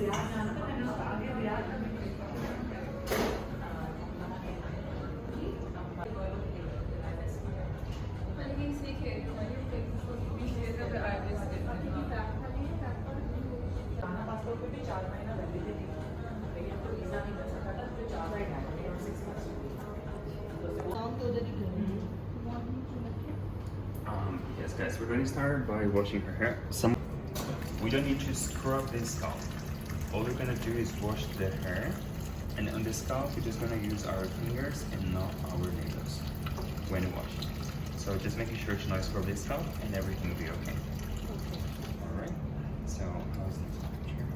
Yes guys, we're going to start by washing her hair. We don't need to scrub the scalp. All we're going to do is wash the hair, and on the scalp we're just going to use our fingers and not our nails when washing. So just making sure to not scrub the scalp and everything will be okay. Alright, so how's the temperature?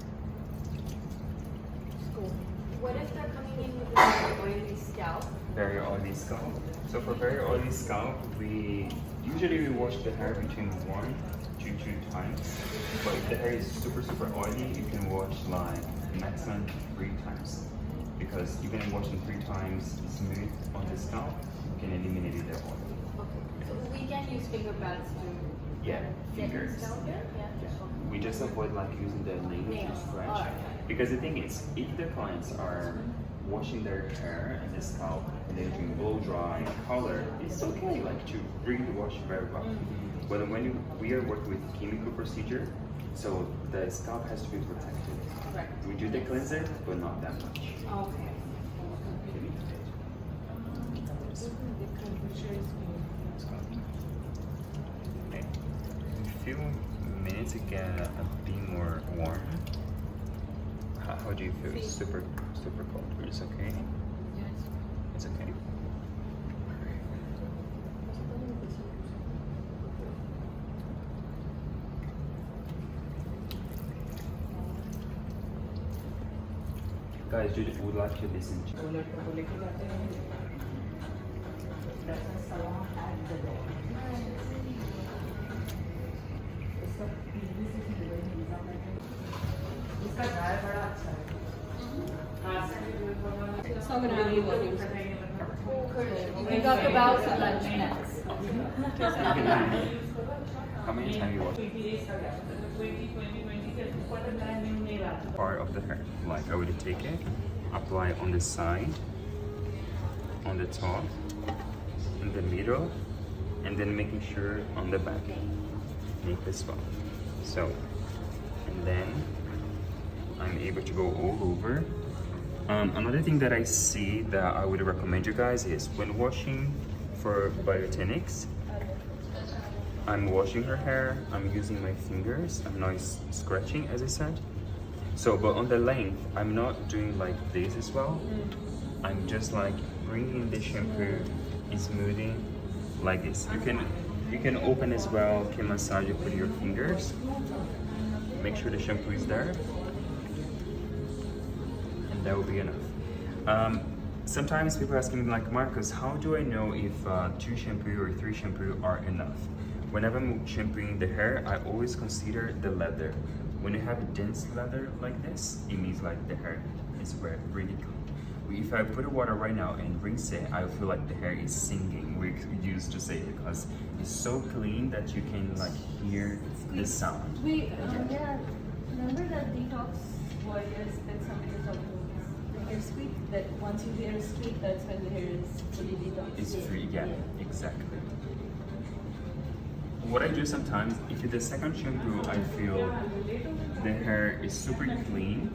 What if they're coming in with an oily scalp? Very oily scalp. So for very oily scalp, we usually wash the hair between 1 to 2 times. But if the hair is super oily, you can wash like maximum 3 times. Because even washing 3 times smooth on the scalp, you can eliminate the oil. Okay. So we can use finger pads to fingers. We just avoid like using the nails to scratch. Because the thing is, if the clients are washing their hair and the scalp and they're doing blow dry color, it's okay like to really wash very well. But when we are working with chemical procedure, so the scalp has to be protected. Right. We do the cleanser, but not that much. Okay. Okay. In a few minutes it get a bit more warm. How do you feel? It's super cold. It's okay? Yes. It's okay. Guys, would like to listen to It's not going to be what you said. We talk about lunch next. how many times you watch part of the hair. Like I would take it, apply on the side, on the top, in the middle, and then making sure on the back. Make this well. So, and then I'm able to go all over. Another thing that I see that I would recommend you guys is when washing for biotinics, I'm washing her hair, I'm using my fingers, I'm not scratching as I said. So, but on the length, I'm not doing like this as well. I'm just like bringing the shampoo and smoothing like this. You can open as well, can massage it with your fingers. Make sure the shampoo is there. And that will be enough. Sometimes people ask me like, Marcus, how do I know if 2 shampoo or 3 shampoo are enough? Whenever I'm shampooing the hair, I always consider the leather. When you have a dense leather like this, it means like the hair is really clean. If I put water right now and rinse it, I feel like the hair is singing. We used to say it because it's so clean that you can like hear the sound. Remember that detox warriors that somebody was talking about? The hair squeak, that once you hear a squeak, that's when the hair is fully detoxed. It's free, yeah, exactly. What I do sometimes, if it's the second shampoo, I feel the hair is super clean.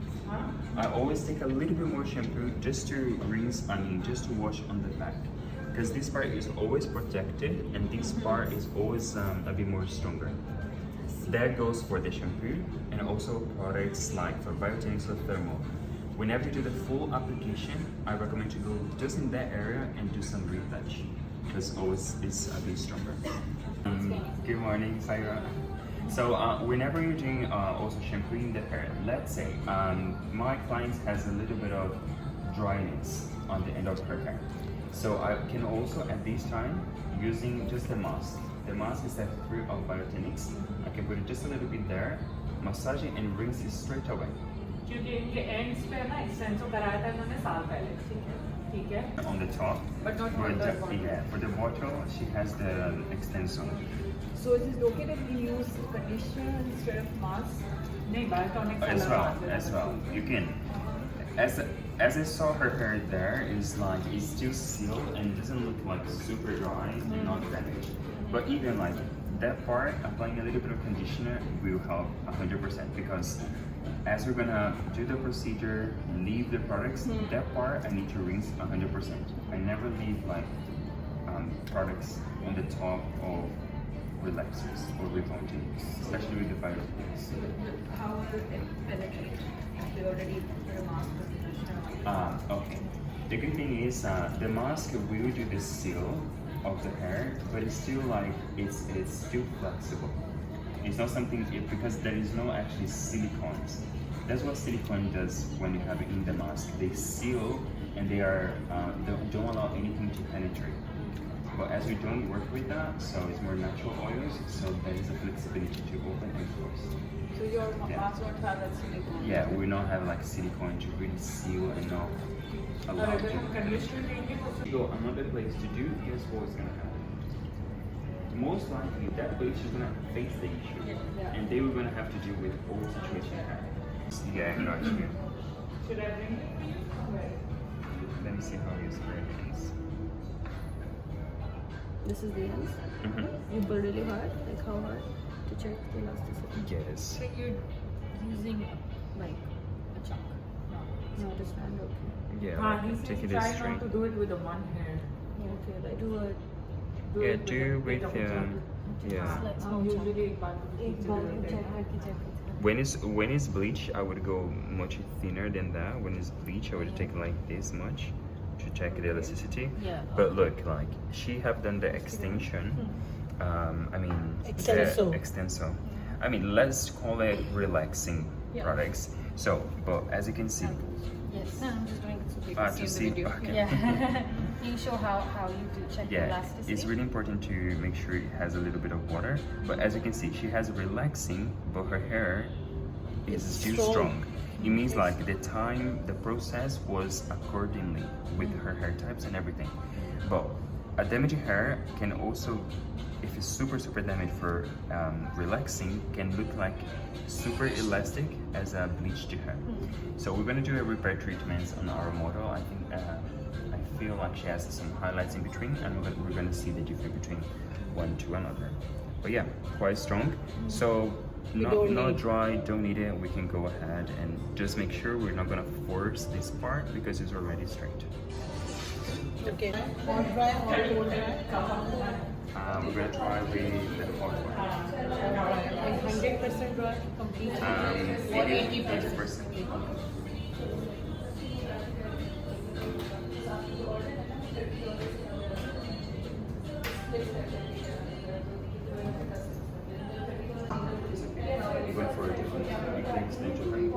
I always take a little bit more shampoo just to rinse, just to wash on the back. Because this part is always protected and this part is always a bit more stronger. That goes for the shampoo and also products like for biotinics or thermal. Whenever you do the full application, I recommend to go just in that area and do some retouch. Because always it's a bit stronger. Good morning, Saira. So whenever you're doing also shampooing the hair, let's say my client has a little bit of dryness on the end of her hair. So I can also at this time using just the mask. The mask is that free of biotinics. I can put it just a little bit there, massage it and rinse it straight away. On the top, But not for on the bottom. yeah, for the bottle, she has the extension. So is it okay that we use conditioner instead of mask? As well. You can, as I saw her hair there, is like it's still sealed and it doesn't look like super dry and not damaged. But even like that part, applying a little bit of conditioner will help 100% because as we're gonna do the procedure, leave the products, that part I need to rinse 100%. I never leave like products on the top of relaxers or rebonding, especially with the Bioplex. How will it penetrate? We already put a mask on the Okay. The good thing is the mask will do the seal of the hair, but it's still like it's still flexible. It's not something because there is no actually silicones. That's what silicone does when you have it in the mask. They seal and they are don't allow anything to penetrate. But as we don't work with that, so it's more natural oils, so there is a flexibility to open and close. So your mask won't have that silicone? Yeah, we don't have like silicone to really seal and not allow to. So another place to do, guess what's gonna happen? Most likely that place is gonna face the issue, and they were gonna have to deal with all situation. Yeah, got you. Should I bring it? Let me see how you spray it. This is the ends. You pull really hard, like how hard to check the elasticity? Yes. So you're using like a chunk, not a stand, okay. Yeah, take it as straight. To do it with the one hand. Okay, I do a Yeah, do with yeah. like small chunk. Usually, When it's bleach, I would go much thinner than that. When it's bleach, I would take like this much to check the elasticity. Yeah. But look, like she have done the extension. I mean, Extenso. the extenso. I mean, let's call it relaxing products. So, but as you can see, Yes. No, I'm just doing it so people to see see. the video. Okay. Yeah. Can you show how you do check the Yeah, elasticity? it's really important to make sure it has a little bit of water. But as you can see, she has relaxing, but her hair is still strong. It means like the process was accordingly with her hair types and everything. But a damaged hair can also, if it's super damaged for relaxing, can look like super elastic as a bleached hair. So we're gonna do a repair treatments on our model. I think I feel like she has some highlights in between, and we're gonna see the difference between one to another. But yeah, quite strong. So not dry, don't need it. We can go ahead and just make sure we're not gonna force this part because it's already straight. Okay. Hot dry or cold dry? We're gonna try with the hot one. Like 100% dry, completely. Maybe 80%. You went for a different extension, right?